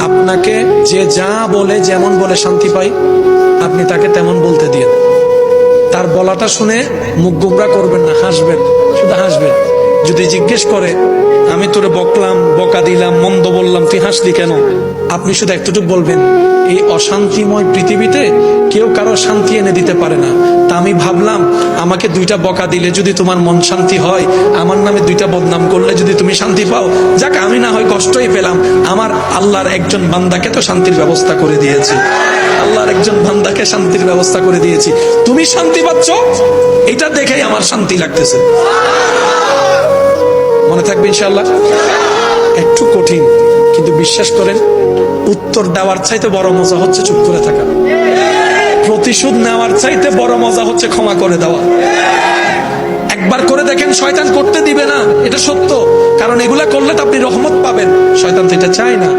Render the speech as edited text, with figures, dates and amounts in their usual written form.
আপনাকে যে যা বলে যেমন বলে শান্তি পাই, আপনি তাকে তেমন বলতে দিন। তার বলাটা শুনে মুখ গোমরা করবেন না, হাসবেন, শুধু হাসবেন। যদি জিজ্ঞেস করে আমি তোরে বকলাম, বকা দিলাম, মন্দ বললাম, তুই হাসলি কেন, আপনি শুধু একটুটুকু বলবেন এই অশান্তিময় পৃথিবীতে কেউ কারো শান্তি এনে দিতে পারে না। তা আমি ভাবলাম আমাকে দুইটা বকা দিলে যদি তোমার মন শান্তি হয়, আমার নামে দুইটা বদনাম করলে যদি তুমি শান্তি পাও, যাক আমি না হয় কষ্টই পেলাম, আমার আল্লাহর একজন বান্দাকে তো শান্তির ব্যবস্থা করে দিয়েছি, আল্লাহর একজন বান্দাকে শান্তির ব্যবস্থা করে দিয়েছি, তুমি শান্তি পাচ্ছ, এটা দেখেই আমার শান্তি লাগতেছে। মনে থাকবে ইনশাআল্লাহ। একটু কঠিন, কিন্তু বিশ্বাস করেন উত্তর দেওয়ার চাইতে বড় মজা হচ্ছে চুপ করে থাকা। প্রতিশোধ নেওয়ার চাইতে বড় মজা হচ্ছে ক্ষমা করে দেওয়া। একবার করে দেখেন, শয়তান করতে দিবে না, এটা সত্য, কারণ এগুলা করলে তো আপনি রহমত পাবেন, শয়তান তো এটা চায় না।